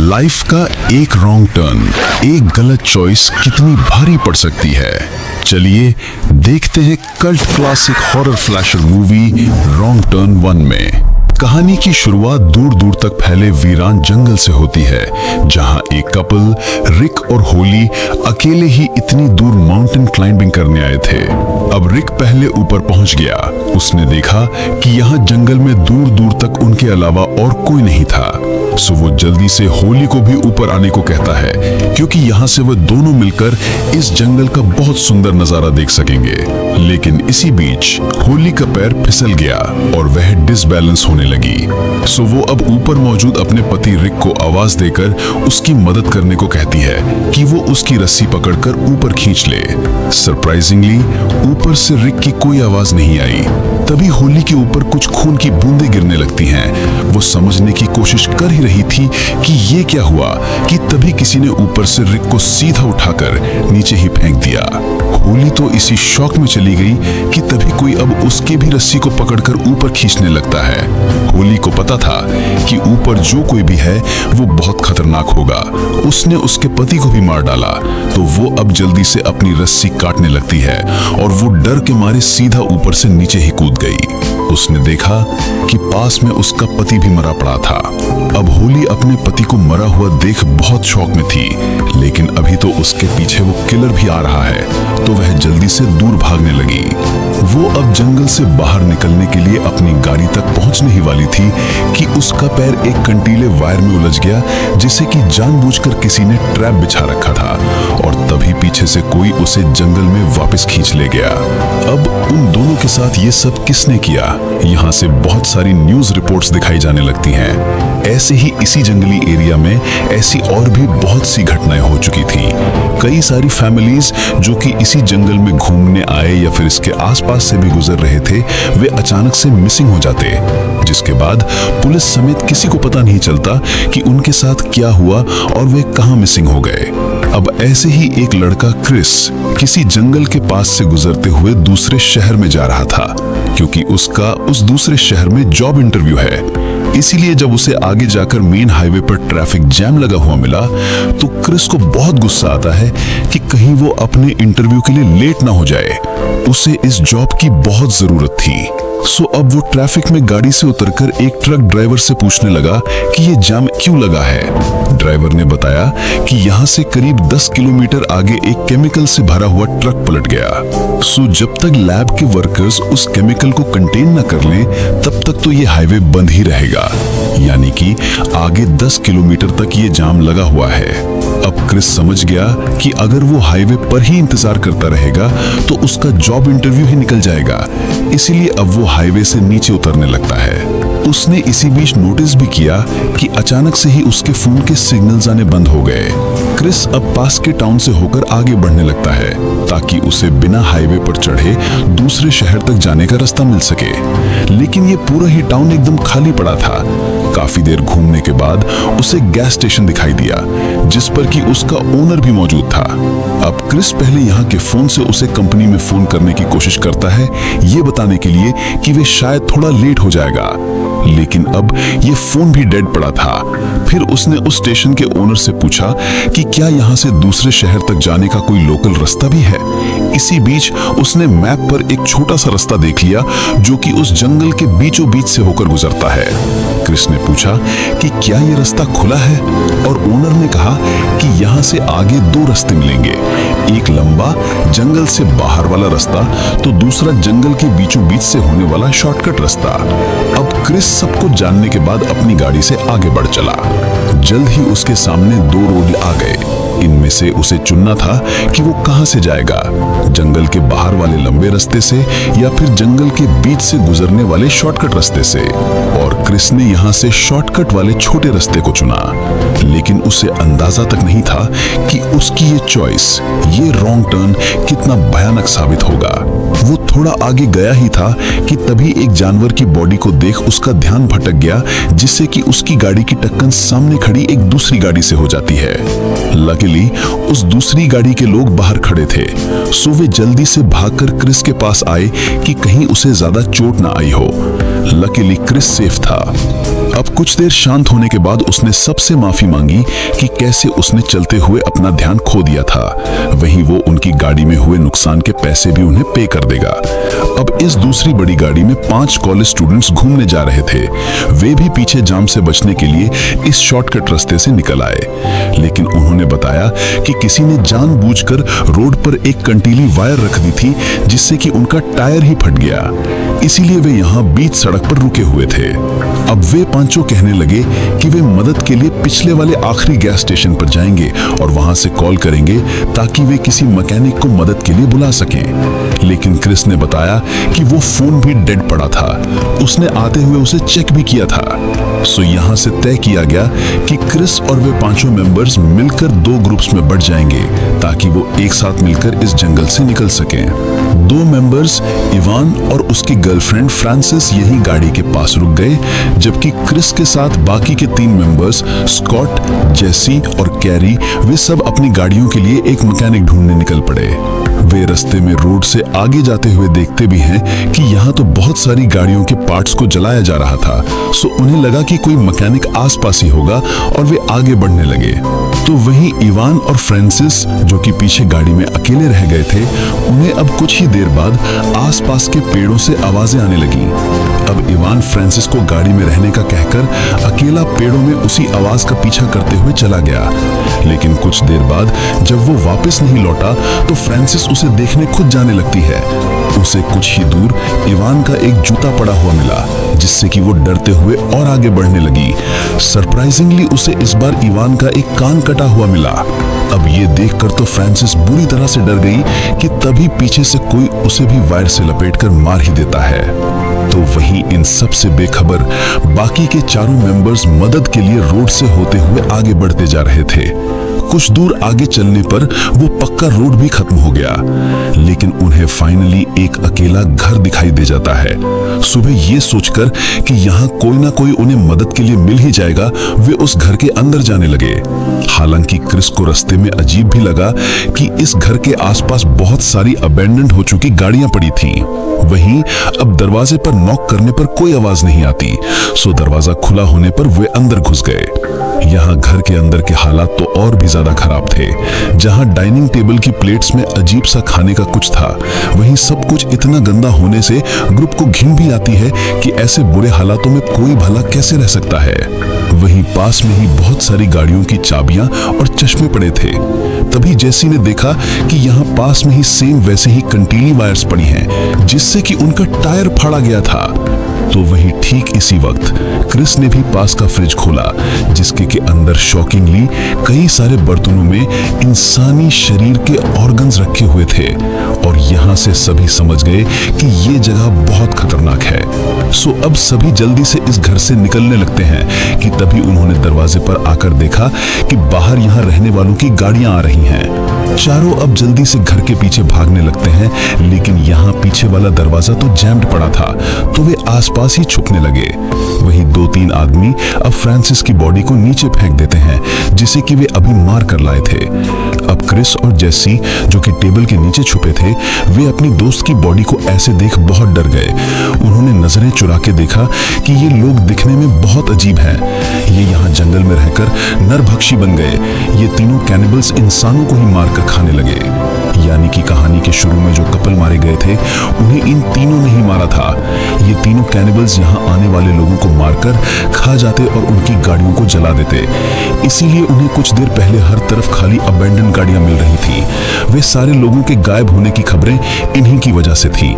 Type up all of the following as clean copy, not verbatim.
Life का एक wrong turn, एक गलत चॉइस कितनी भारी पड़ सकती है। चलिए देखते हैं cult classic horror flasher movie wrong turn 1 में। कहानी की शुरुआत दूर दूर तक फैले वीरान जंगल से होती है, जहां एक कपल रिक और होली अकेले ही इतनी दूर माउंटेन क्लाइंबिंग करने आए थे। अब रिक पहले ऊपर पहुंच गया। उसने देखा कि यहां जंगल में दूर दूर तक उनके अलावा और कोई नहीं था, सो वो जल्दी से होली को भी ऊपर आने को कहता है, क्योंकि यहाँ से वो दोनों मिलकर इस जंगल का बहुत सुंदर नजारा देख सकेंगे। लेकिन इसी बीच होली का पैर फिसल गया और वह डिसबैलेंस होने लगी। सो वो अब ऊपर मौजूद अपने पति रिक को आवाज देकर उसकी मदद करने को कहती है कि वो उसकी रस्सी पकड़कर ऊपर खींच ले। सरप्राइजिंगली ऊपर से रिक की कोई आवाज नहीं आई। तभी होली के ऊपर कुछ खून की बूंदें गिरने लगती हैं। वो समझने की कोशिश कर ही रही थी कि ये क्या हुआ कि तभी किसी ने ऊपर से रिक को सीधा उठाकर नीचे ही फेंक दिया। होली तो इसी शॉक में चली गई कि तभी कोई अब उसके भी रस्सी को पकड़कर ऊपर खींचने लगता है। होली को पता था कि ऊपर जो कोई भी है वो बहुत खतरनाक होगा। उसने उसके पति को भी मार डाला, तो वो अब जल्दी से अपनी रस्सी काटने लगती है और वो डर के मारे सीधा ऊपर से नीचे ही कूद गई। उसने देखा कि पास में उसका पति भी मरा पड़ा था। अब होली अपने पति को मरा हुआ देख बहुत शौक में थी, लेकिन अभी तो उसके पीछे वो किलर भी आ रहा है, तो वह जल्दी से दूर भागने लगी। वो अब जंगल से बाहर निकलने के लिए अपनी गाड़ी तक पहुंचने ही वाली थी कि उसका पैर एक कंटीले वायर में उलझ गया, जिसे कि जानबूझकर किसी ने ट्रैप बिछा रखा था, और तभी पीछे से कोई उसे जंगल में वापस खींच ले गया। अब उन दोनों के साथ ये सब किसने किया, यहाँ से बहुत सारी न्यूज रिपोर्ट्स दिखाई जाने लगती हैं। ऐसे ही इसी जंगली एरिया में ऐसी और भी बहुत सी घटनाएं हो चुकी थी। कई सारी फैमिलीज जो कि इसी जंगल में घूमने आए या फिर इसके आसपास से भी गुजर रहे थे, वे अचानक से मिसिंग हो जाते, जिसके बाद पुलिस समेत किसी को पता नहीं चलता कि उनके साथ क्या हुआ और वे कहां मिसिंग हो गए। अब ऐसे ही एक लड़का क्रिस किसी जंगल के पास से गुजरते हुए दूसरे शहर में जा रहा था, क्योंकि उसका उस दूसरे शहर में जॉब इंटरव्यू है। इसीलिए जब उसे आगे जाकर मेन हाईवे पर ट्रैफिक जैम लगा हुआ मिला, तो क्रिस को बहुत गुस्सा आता है कि कहीं वो अपने इंटरव्यू के लिए लेट ना हो जाए। उसे इस जॉब की बहुत जरूरत थी। सो अब वो ट्रैफिक में गाड़ी से उतरकर एक ट्रक ड्राइवर से पूछने लगा कि ये जाम क्यों लगा है। ड्राइवर ने बताया कि यहाँ से करीब 10 किलोमीटर आगे एक केमिकल से भरा हुआ ट्रक पलट गया। सो जब तक लैब के वर्कर्स उस केमिकल को कंटेन न कर लें, तब तक तो ये हाईवे बंद ही रहेगा, यानी कि आगे 10 किलोमीटर तक ये जाम लगा हुआ है। अब क्रिस समझ गया कि अगर वो हाईवे पर ही इंतजार करता रहेगा तो उसका जॉब इंटरव्यू ही निकल जाएगा। इसीलिए अब वो हाईवे से नीचे उतरने लगता है। उसने इसी बीच नोटिस भी किया कि अचानक से ही उसके फोन के सिग्नल्स आने बंद हो गए। क्रिस अब पास के टाउन से होकर आगे बढ़ने लगता है, ताकि उसे बिना हाईवे पर चढ़े दूसरे शहर तक जाने का रास्ता मिल सके। लेकिन ये पूरा ही टाउन एकदम खाली पड़ा था। काफी देर घूमने के बाद उसे गैस स्टेशन दिखाई दिया, जिस पर कि उसका ओनर भी मौजूद था। अब क्रिस पहले यहाँ के फोन से उसे कंपनी में फोन करने की कोशिश करता है, ये बताने के लिए कि वे शायद थोड़ा लेट हो जाएगा, लेकिन अब ये फोन भी डेड पड़ा था। फिर उसने उस स्टेशन के ओनर से पूछा कि क्या यहाँ से दूसरे शहर तक जाने का कोई लोकल रास्ता भी है। इसी बीच उसने मैप पर एक छोटा सा रास्ता देख लिया, जो कि उस जंगल के बीचों बीच से होकर गुजरता है। क्रिस ने पूछा कि क्या ये रास्ता खुला है, और ओनर ने कहा कि यहाँ से आगे 2 रास्ते मिलेंगे, एक लंबा जंगल से बाहर वाला रास्ता, तो दूसरा जंगल के बीचों बीच से होने वाला शॉर्टकट रास्ता। अब क्रिस सबको जानने के बाद अपनी गाड़ी से आगे बढ़ चला। जल्द ही उसके सामने 2 रोड आ गए। इनमें से उसे चुनना था कि वो कहां से जाएगा, जंगल के बाहर वाले लंबे रास्ते से या फिर जंगल के बीच से गुजरने वाले शॉर्टकट रास्ते से। और क्रिस ने यहाँ से शॉर्टकट वाले छोटे रास्ते को चुना, लेकिन उसे अंदाजा तक नहीं था कि उसकी ये चॉइस, ये रॉन्ग टर्न कितना भयानक साबित होगा। वो थोड़ा आगे गया ही था कि तभी एक जानवर की बॉडी को देख उसका ध्यान भटक गया, जिससे कि उसकी गाड़ी की टक्कर सामने खड़ी एक दूसरी गाड़ी से हो जाती है। लकीली उस दूसरी गाड़ी के लोग बाहर खड़े थे, सो वे जल्दी से भागकर क्रिस के पास आए कि कहीं उसे ज्यादा चोट ना आई हो। लकीली क्रिस सेफ था। अब कुछ देर शांत होने के बाद उसने सबसे माफी मांगी कि कैसे उसने चलते हुए अपना ध्यान खो दिया था। वहीं वो उनकी गाड़ी में हुए नुकसान के पैसे भी उन्हें पे कर देगा। अब इस दूसरी बड़ी गाड़ी में 5 कॉलेज स्टूडेंट्स घूमने जा रहे थे। वे भी पीछे जाम से बचने के लिए इस शॉर्टकट रास्ते से निकल आए, लेकिन उन्होंने बताया कि किसी ने जानबूझकर रोड पर एक कंटीली वायर रख दी थी, जिससे कि उनका टायर ही फट गया। इसीलिए वे यहाँ बीच सड़क पर रुके हुए थे। अब वे पांचों कहने लगे कि वे मदद के लिए पिछले वाले आखिरी गैस स्टेशन पर जाएंगे और वहां से कॉल करेंगे ताकि वे किसी मैकेनिक को मदद के लिए बुला सकें। लेकिन क्रिस ने बताया कि वो फोन भी डेड पड़ा था। उसने आते हुए उसे चेक भी किया था। सो यहाँ से तय किया गया कि क्रिस और वे पांचों मेंबर्स मिलकर 2 ग्रुप्स में बढ़ जाएंगे ताकि वो एक साथ मिलकर इस जंगल से निकल सकें। 2 मेंबर्स इवान और उसकी गर्लफ्रेंड फ्रांसिस यही गाड़ी के पास रुक गए, जबकि क्रिस के साथ बाकी के 3 मेंबर्स स्कॉट, जेसी और कैरी वे सब अपनी गाड़ियों के लिए एक मैकेनिक ढूंढने निकल पड़े। वे रास्ते में रोड से आगे जाते हुए देखते भी हैं कि यहाँ तो बहुत सारी गाड़ियों के पार्ट्स को जलाया जा रहा था। सो उन्हें लगा कि कोई मैकेनिक आसपास ही होगा और वे आगे बढ़ने लगे। तो वहीं इवान और फ्रांसिस, जो कि पीछे गाड़ी में अकेले रह गए थे, उन्हें अब कुछ ही देर बाद आसपास के पेड़ों से आवाजें आने लगी। अब इवान फ्रांसिस को गाड़ी में रहने का कहकर अकेला पेड़ों में उसी आवाज का पीछा करते हुए चला गया। लेकिन कुछ देर बाद जब वो वापस नहीं लौटा तो फ्रांसिस उसे देखने खुद जाने लगती है। उसे कुछ ही दूर इवान का एक जूता पड़ा हुआ मिला, जिससे कि वो डरते हुए और आगे बढ़ने लगी। सरप्राइजिंगली उसे इस बार इवान का एक कान कटा हुआ मिला। अब ये देखकर तो फ्रांसिस बुरी तरह से डर गई कि तभी पीछे से कोई उसे भी वायर से लपेटकर मार ही देता है। तो वहीं इन सब से बेखबर बाकी के चारों मेंबर्स मदद के लिए रोड से होते हुए आगे बढ़ते जा रहे थे। कुछ दूर आगे चलने पर वो पक्का रोड भी खत्म हो गया, लेकिन उन्हें फाइनली एक अकेला घर दिखाई दे जाता है। सुबह ये सोचकर कि यहाँ कोई ना कोई उन्हें मदद के लिए मिल ही जाएगा, वे उस घर के अंदर जाने लगे। हालांकि क्रिस को रास्ते में अजीब भी लगा कि इस घर के आसपास बहुत सारी अबैंडन्ड हो चुकी गाड़ियां पड़ी थीं। वहीं अब दरवाजे पर नॉक करने पर कोई आवाज नहीं आती, सो दरवाजा खुला होने पर वे अंदर घुस गए। यहाँ घर के अंदर के हालात तो और भी ज्यादा खराब थे। जहाँ डाइनिंग टेबल की प्लेट्स में अजीब सा खाने का कुछ था, वहीं सब कुछ इतना गंदा होने से ग्रुप को घिन भी आती है कि ऐसे बुरे हालातों में कोई भला कैसे रह सकता है। वहीं पास में ही बहुत सारी गाड़ियों की चाबियां और चश्मे पड़े थे। तभी जेसी ने देखा कि यहाँ पास में ही सेम वैसे ही कंटीली वायर्स पड़ी हैं, जिससे कि उनका टायर फाड़ा गया था। तो वहीं ठीक इसी वक्त क्रिस ने भी पास का फ्रिज खोला, जिसके के अंदर शॉकिंगली कई सारे बर्तनों में इंसानी शरीर के ऑर्गन्स रखे हुए थे। और यहाँ से सभी समझ गए कि ये जगह बहुत खतरनाक है। सो अब सभी जल्दी से इस घर से निकलने लगते हैं कि तभी उन्होंने दरवाजे पर आकर देखा कि बाहर यहाँ रहने वालों की गाड़ियां आ रही हैं। चारों अब जल्दी से घर के पीछे भागने लगते हैं, लेकिन यहाँ पीछे वाला दरवाजा तो जैम्ड पड़ा था, तो वे आसपास ही छुपने लगे। वहीं 2-3 आदमी अब फ्रांसिस की बॉडी को नीचे फेंक देते हैं, जिसे कि वे अभी मार कर लाए थे। अब क्रिस और जेसी, जो कि टेबल के नीचे छुपे थे, वे अपनी दोस्त की बॉडी को ऐसे देख बहुत डर गए। उन्होंने नजरें चुरा के देखा कि ये लोग दिखने में बहुत अजीब हैं। ये यहाँ जंगल में रहकर नरभक्षी बन गए। ये तीनों कैनिबल्स इंसानों को ही मारकर खाने लगे। यानी कि कहानी के शुरू में जो कपल मारे गए थे, उन्हें इन तीनों ने ही मारा था। ये तीनों कैनिबल्स यहाँ आने वाले लोगों को मारकर खा जाते और उनकी गाड़ियों को जला देते। इसीलिए उन्हें कुछ देर पहले हर तरफ खाली अबैंडन गाड़ियां मिल रही थी। वे सारे लोगों के गायब होने की खबरें इन्हीं की वजह से थी।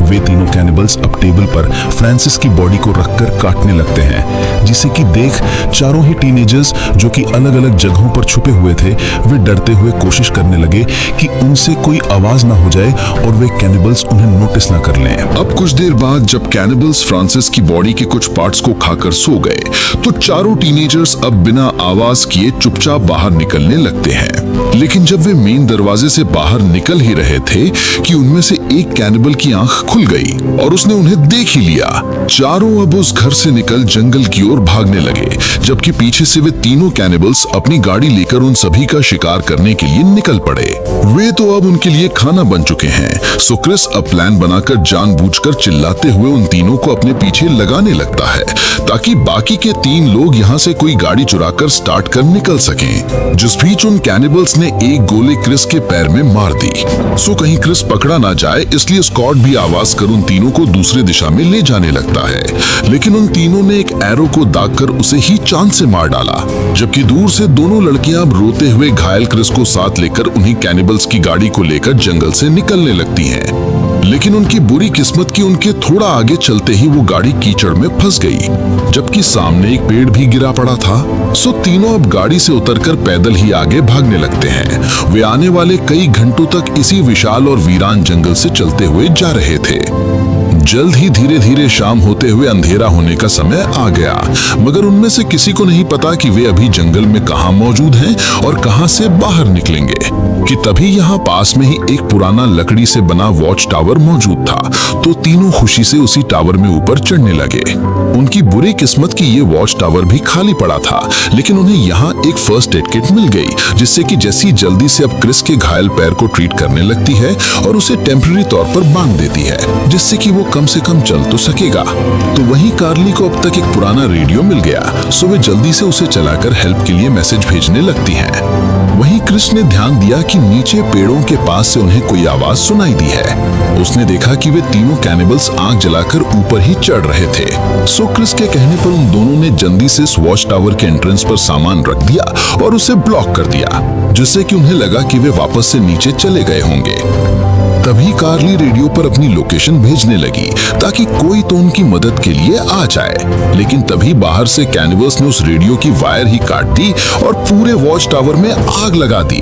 वे तीनों कैनिबल्स अब टेबल पर फ्रांसिस की बॉडी को रखकर काटने लगते हैं, जिसे कि देख चारों ही टीनेजर्स, जो कि अलग अलग जगहों पर छुपे हुए थे, वे डरते हुए कोशिश करने लगे कि उनसे कोई आवाज ना हो जाए और वे कैनिबल्स उन्हें नोटिस ना कर लें। अब कुछ देर बाद जब कैनिबल्स फ्रांसिस की बॉडी के कुछ पार्ट्स को खाकर सो गए, तो चारों टीनेजर्स अब बिना आवाज किए चुपचाप बाहर निकलने लगते हैं। लेकिन जब वे मेन दरवाजे से बाहर निकल ही रहे थे कि उनमें से एक कैनिबल की आंख खुल गई और उसने उन्हें देख ही लिया। चारों अब उस घर से निकल जंगल की ओर भागने लगे, जबकि पीछे से वे तीनों कैनिबल्स अपनी गाड़ी लेकर उन सभी का शिकार करने के लिए निकल पड़े। वे तो अब उनके लिए खाना बन चुके हैं। सो क्रिस अब प्लान बनाकर जानबूझकर चिल्लाते हुए उन तीनों को अपने पीछे लगाने लगता है ताकि बाकी के 3 लोग यहाँ से कोई गाड़ी चुराकर स्टार्ट कर निकल सकें। जिस बीच उन कैनिबल्स ने एक गोली क्रिस के पैर में मार दी। सो कहीं क्रिस पकड़ा ना जाए, इसलिए स्कॉट भी आवाज कर उन तीनों को दूसरी दिशा में ले जाने लगता है, लेकिन उन तीनों ने एक एरो को दागकर उसे ही चांद से मार डाला। जबकि दूर से दोनों लड़कियां अब रोते हुए घायल क्रिस को साथ लेकर उन्हीं कैनिबल्स की गाड़ी को लेकर जंगल से निकलने लगती हैं। लेकिन उनकी बुरी किस्मत की उनके थोड़ा आगे चलते ही वो गाड़ी कीचड़ में फंस गई, जबकि सामने एक पेड़ भी गिरा पड़ा था। सो तीनों अब गाड़ी से उतरकर पैदल ही आगे भागने लगते हैं। वे आने वाले कई घंटों तक इसी विशाल और वीरान जंगल से चलते हुए जा रहे थे। जल्द ही धीरे धीरे शाम होते हुए अंधेरा होने का समय आ गया, मगर उनमें से किसी को नहीं पता कि वे अभी जंगल में कहां मौजूद हैं और कहां से बाहर निकलेंगे कि तभी यहाँ पास में ही एक पुराना लकड़ी से बना वॉच टावर मौजूद था। तो तीनों खुशी से उसी टावर में ऊपर चढ़ने लगे। उनकी बुरी किस्मत की ये वॉच टावर भी खाली पड़ा था, लेकिन उन्हें यहाँ एक फर्स्ट एड किट मिल गई, जिससे कि जैसी जल्दी से अब क्रिस के घायल पैर को ट्रीट करने लगती है और उसे टेम्पररी तौर पर बांध देती है, जिससे कि वो कम से कम चल तो सकेगा। तो वहीं कार्ली को अब तक एक पुराना रेडियो मिल गया, सो वे जल्दी से उसे चलाकर हेल्प के लिए मैसेज भेजने लगती हैं। वहीं क्रिस ने ध्यान दिया कि नीचे पेड़ों के पास से उन्हें कोई आवाज सुनाई दी है। उसने देखा कि वे तीनों कैनिबल्स आग जलाकर ऊपर ही चढ़ रहे थे। सो क्रिस के कहने पर उन दोनों ने जल्दी से वॉच टावर के एंट्रेंस पर सामान रख दिया और उसे ब्लॉक कर दिया, जिससे कि उन्हें लगा कि वे वापस से नीचे चले गए होंगे। तभी कार्ली रेडियो पर अपनी लोकेशन भेजने लगी ताकि कोई तो उनकी मदद के लिए आ जाए, लेकिन तभी बाहर से कैनिबल्स ने उस रेडियो की वायर ही काट दी और पूरे वॉच टावर में आग लगा दी।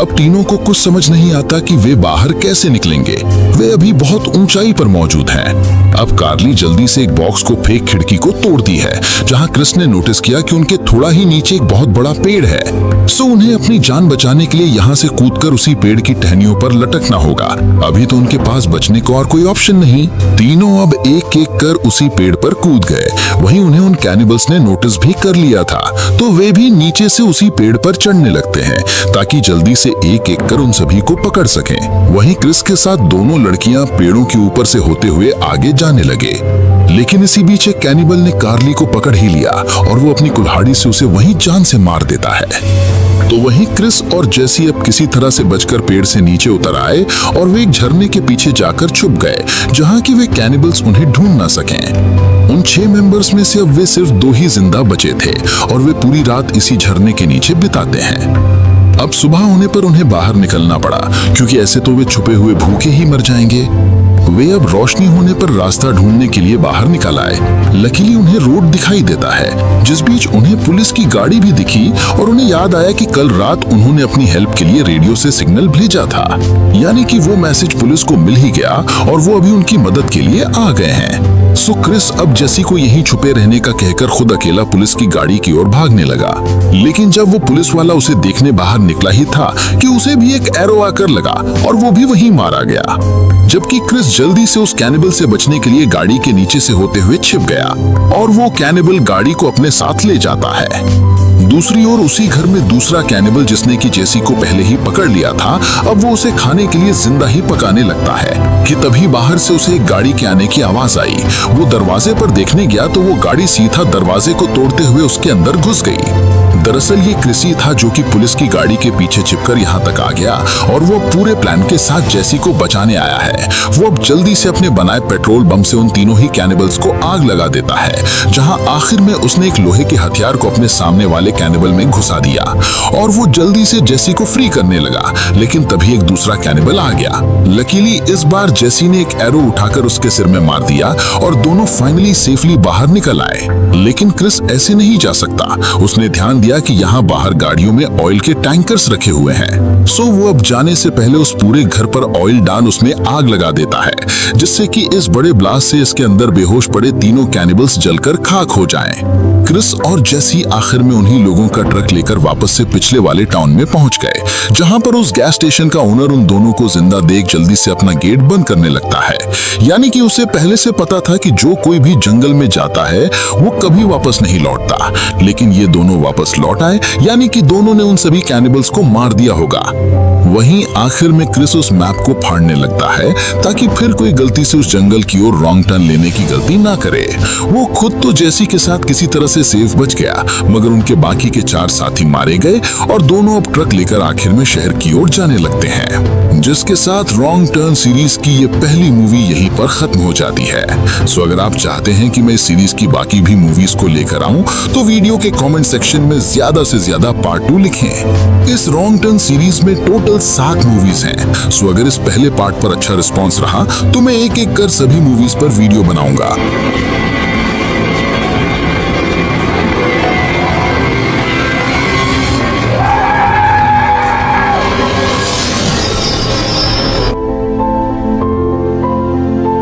अब तीनों को कुछ समझ नहीं आता कि वे बाहर कैसे निकलेंगे। वे अभी बहुत ऊंचाई पर मौजूद हैं। अब कार्ली जल्दी से एक बॉक्स को फेंक खिड़की को तोड़ती है, जहां क्रिस ने नोटिस किया कि उनके थोड़ा ही नीचे एक बहुत बड़ा पेड़ है। सो उन्हें अपनी जान बचाने के लिए यहाँ से कूदकर उसी पेड़ की टहनियों पर लटकना होगा। अभी तो उनके पास बचने को और कोई ऑप्शन नहीं। तीनों अब एक एक कर उसी पेड़ पर कूद गए। वहीं उन्हें उन कैनिबल्स ने नोटिस भी कर लिया था, तो वे भी नीचे से उसी पेड़ पर चढ़ने लगते हैं ताकि जल्दी से एक एक कर उन सभी को पकड़ सकें। वहीं क्रिस के साथ दोनों लड़कियां पेड़ों के ऊपर से होते हुए आगे जाने लगे, लेकिन इसी बीच एक कैनिबल ने कार्ली को पकड़ ही लिया और वो अपनी कुल्हाड़ी से उसे वहीं जान से मार देता है। तो वहीं क्रिस और जेसी अब किसी तरह से बचकर पेड़ से नीचे उतर आए और वे एक झरने के पीछे जाकर छुप गए, जहां कि वे कैनिबल्स उन्हें ढूंढ ना सकें। उन 6 मेंबर्स में से अब वे सिर्फ 2 ही जिंदा बचे थे और वे पूरी रात इसी झरने के नीचे बिताते हैं। अब सुबह होने पर उन्हें बाहर निकलना पड़ा, क्योंकि ऐसे तो वे छुपे हुए भूखे ही मर जाएंगे। वे अब रोशनी होने पर रास्ता ढूंढने के लिए बाहर निकल आए। लकीली उन्हें रोड दिखाई देता है, जिस बीच उन्हें पुलिस की गाड़ी भी दिखी और उन्हें याद आया कि कल रात उन्होंने अपनी हेल्प के लिए रेडियो से सिग्नल भेजा था, यानी कि वो मैसेज पुलिस को मिल ही गया और वो अभी उनकी मदद के लिए आ गए हैं। सो क्रिस अब जेसी को यहीं छुपे रहने का कहकर खुद अकेला पुलिस की गाड़ी की ओर भागने लगा, लेकिन जब वो पुलिस वाला उसे देखने बाहर निकला ही था कि उसे भी एक एरो आकर लगा और वो भी वहीं मारा गया। जबकि क्रिस जल्दी से उस कैनिबल से बचने के लिए गाड़ी के नीचे से होते हुए छिप गया और वो कैनिबल गाड़ी को अपने साथ ले जाता है। दूसरी ओर उसी घर में दूसरा कैनिबल, जिसने कि जेसी को पहले ही पकड़ लिया था, अब वो उसे खाने के लिए जिंदा ही पकाने लगता है कि तभी बाहर से उसे एक गाड़ी के आने की आवाज आई। वो दरवाजे पर देखने गया तो वो गाड़ी सीधा दरवाजे को तोड़ते हुए उसके अंदर घुस गई। दरअसल ये क्रिसी था जो कि पुलिस की गाड़ी के पीछे छिपकर यहाँ तक आ गया और वो पूरे प्लान के साथ जेसी को बचाने आया है। वो अब जल्दी से अपने बनाए पेट्रोल बम से उन तीनों ही कैनिबल्स को आग लगा देता है, जहाँ आखिर में उसने एक लोहे के हथियार को अपने सामने वाले कैनिबल में घुसा दिया और वो जल्दी से जेसी को फ्री करने लगा, लेकिन तभी एक दूसरा कैनिबल आ गया। लकीली इस बार जेसी ने एक एरो उठाकर उसके सिर में मार दिया और दोनों फाइनली सेफली बाहर निकल आए। लेकिन क्रिस ऐसे नहीं जा सकता। उसने ध्यान दिया किया कि यहाँ बाहर गाड़ियों में ऑयल के टैंकर्स रखे हुए हैं। सो वो अब जाने से पहले उस पूरे घर पर ऑयल डाल उसमें आग लगा देता है, जिससे कि इस बड़े ब्लास्ट से इसके अंदर बेहोश पड़े तीनों कैनिबल्स जलकर खाक हो जाएं। क्रिस और जेसी आखिर में उन्हीं लोगों का ट्रक लेकर वापस से पिछले वाले टाउन में पहुंच गए, जहां पर उस गैस स्टेशन का ओनर उन दोनों को जिंदा देख जल्दी से अपना गेट बंद करने लगता है। यानी कि उसे पहले से पता था कि जो कोई भी जंगल में जाता है वो कभी वापस नहीं लौटता, लेकिन ये दोनों वापस लौट आए, यानी कि दोनों ने उन सभी कैनिबल्स को मार दिया होगा। वहीं आखिर में क्रिस उस मैप को फाड़ने लगता है ताकि फिर कोई गलती से उस जंगल की ओर रॉन्ग टर्न लेने की गलती ना करे। वो खुद तो जेसी के साथ किसी तरह से सेफ बच गया, मगर उनके बाकी के 4 साथी मारे गए और दोनों अब ट्रक लेकर आखिर में शहर की ओर जाने लगते हैं, जिसके साथ रॉन्ग टर्न सीरीज की ये पहली मूवी यहीं पर खत्म हो जाती है। सो अगर आप चाहते हैं कि मैं इस सीरीज की बाकी भी मूवीज को लेकर आऊं तो वीडियो के कमेंट सेक्शन में ज्यादा से ज्यादा पार्ट 2 लिखें। इस रॉन्ग टर्न सीरीज में टोटल 7 मूवीज हैं। सो अगर इस पहले पार्ट पर अच्छा रिस्पॉन्स रहा तो मैं एक एक कर सभी मूवीज पर वीडियो बनाऊंगा।